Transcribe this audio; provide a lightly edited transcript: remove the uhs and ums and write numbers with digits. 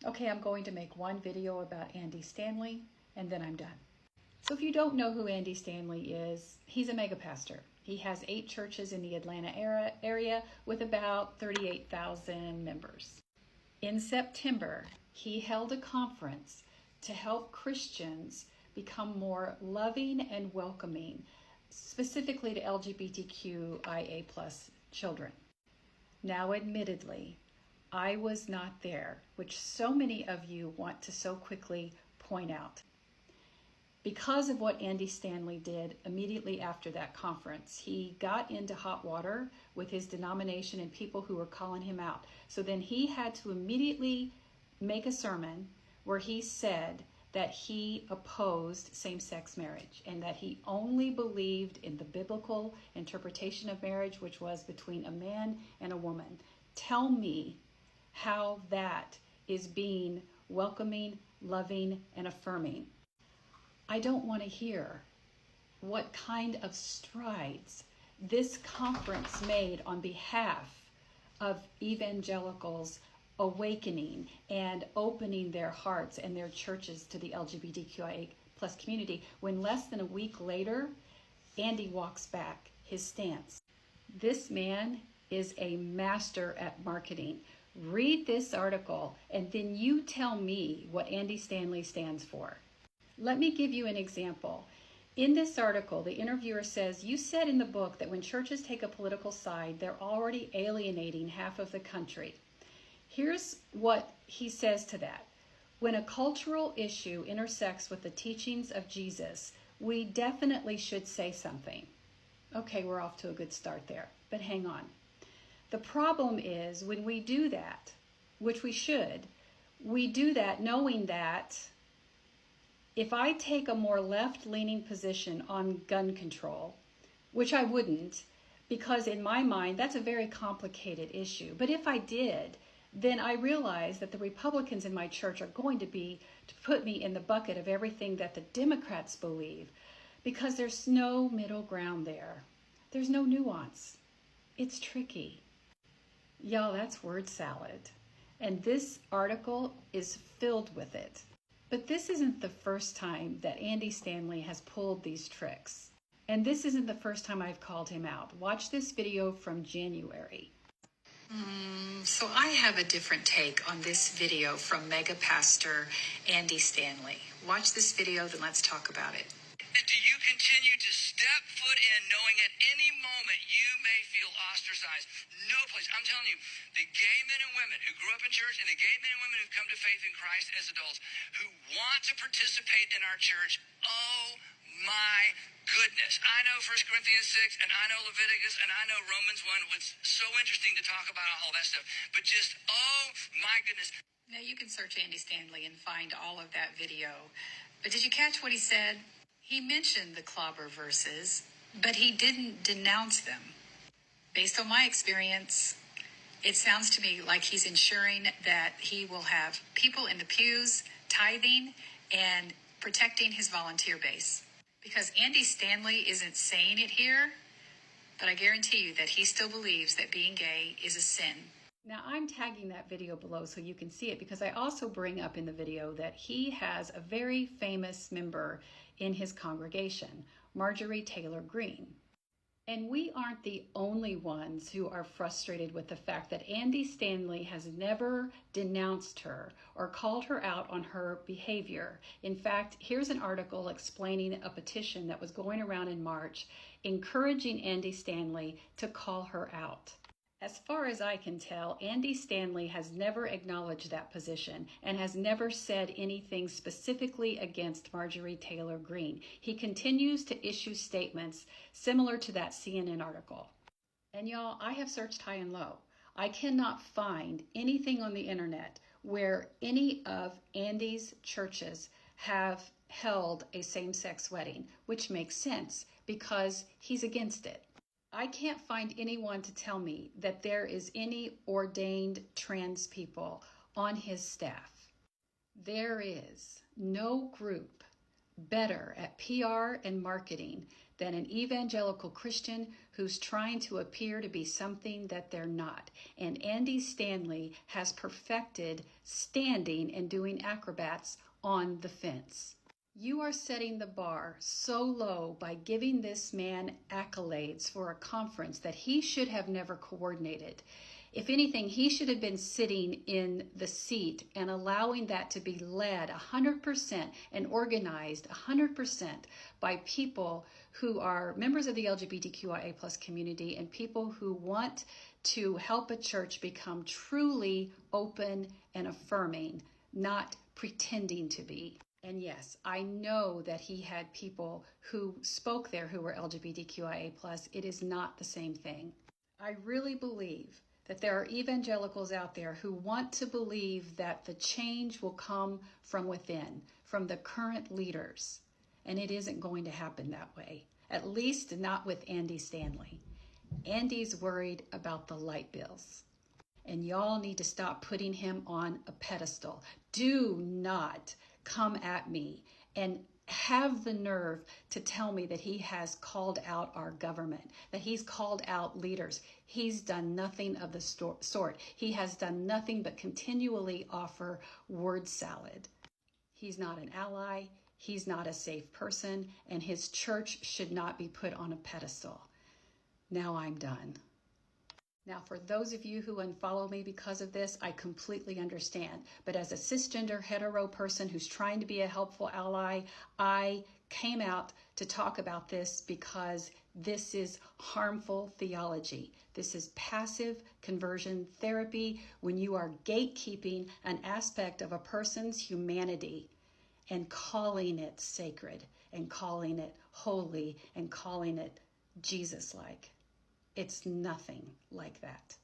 Okay, I'm going to make one video about Andy Stanley and then I'm done. So if you don't know who Andy Stanley is, he's a mega pastor. He has 8 churches in the Atlanta area with about 38,000 members. In September, he held a conference to help Christians become more loving and welcoming, specifically to LGBTQIA+ children. Now, admittedly, I was not there, which so many of you want to so quickly point out. Because of what Andy Stanley did immediately after that conference, he got into hot water with his denomination and people who were calling him out. So then he had to immediately make a sermon where he said that he opposed same-sex marriage and that he only believed in the biblical interpretation of marriage, which was between a man and a woman. Tell me how that is being welcoming, loving, and affirming. I don't want to hear what kind of strides this conference made on behalf of evangelicals awakening and opening their hearts and their churches to the LGBTQIA+ community when less than a week later, Andy walks back his stance. This man is a master at marketing. Read this article and then you tell me what Andy Stanley stands for. Let me give you an example. In this article, the interviewer says, you said in the book that when churches take a political side, they're already alienating half of the country. Here's what he says to that. When a cultural issue intersects with the teachings of Jesus, we definitely should say something. Okay, we're off to a good start there, but hang on. The problem is when we do that, which we should, we do that knowing that if I take a more left-leaning position on gun control, which I wouldn't, because in my mind, that's a very complicated issue. But if I did, then I realize that the Republicans in my church are going to put me in the bucket of everything that the Democrats believe, because there's no middle ground there. There's no nuance. It's tricky. Y'all, that's word salad. And this article is filled with it. But this isn't the first time that Andy Stanley has pulled these tricks. And this isn't the first time I've called him out. Watch this video from January. So I have a different take on this video from Mega Pastor Andy Stanley. Watch this video, then let's talk about it. And do you continue to step foot in knowing at any moment you may feel ostracized? No place. I'm telling you, the gay men and women who grew up in church and the gay men and women who've come to faith in Christ as adults who want to participate in our church, oh my goodness. I know 1 Corinthians 6 and I know Leviticus and I know Romans 1. It's so interesting to talk about all that stuff. But just, oh my goodness. Now you can search Andy Stanley and find all of that video. But did you catch what he said? He mentioned the clobber verses, but he didn't denounce them. Based on my experience, it sounds to me like he's ensuring that he will have people in the pews tithing and protecting his volunteer base. Because Andy Stanley isn't saying it here, but I guarantee you that he still believes that being gay is a sin. Now, I'm tagging that video below so you can see it because I also bring up in the video that he has a very famous member in his congregation, Marjorie Taylor Greene. And we aren't the only ones who are frustrated with the fact that Andy Stanley has never denounced her or called her out on her behavior. In fact, here's an article explaining a petition that was going around in March, encouraging Andy Stanley to call her out. As far as I can tell, Andy Stanley has never acknowledged that position and has never said anything specifically against Marjorie Taylor Greene. He continues to issue statements similar to that CNN article. And y'all, I have searched high and low. I cannot find anything on the internet where any of Andy's churches have held a same-sex wedding, which makes sense because he's against it. I can't find anyone to tell me that there is any ordained trans people on his staff. There is no group better at PR and marketing than an evangelical Christian who's trying to appear to be something that they're not. And Andy Stanley has perfected standing and doing acrobats on the fence. You are setting the bar so low by giving this man accolades for a conference that he should have never coordinated. If anything, he should have been sitting in the seat and allowing that to be led 100% and organized 100% by people who are members of the LGBTQIA plus community and people who want to help a church become truly open and affirming, not pretending to be. And yes, I know that he had people who spoke there who were LGBTQIA plus. It is not the same thing. I really believe that there are evangelicals out there who want to believe that the change will come from within, from the current leaders. And it isn't going to happen that way, at least not with Andy Stanley. Andy's worried about the light bills. And y'all need to stop putting him on a pedestal. Do not come at me and have the nerve to tell me that he has called out our government, that he's called out leaders. He's done nothing of the sort. He has done nothing but continually offer word salad. He's not an ally. He's not a safe person, and his church should not be put on a pedestal. Now I'm done. Now, for those of you who unfollow me because of this, I completely understand. But as a cisgender hetero person who's trying to be a helpful ally, I came out to talk about this because this is harmful theology. This is passive conversion therapy when you are gatekeeping an aspect of a person's humanity and calling it sacred and calling it holy and calling it Jesus-like. It's nothing like that.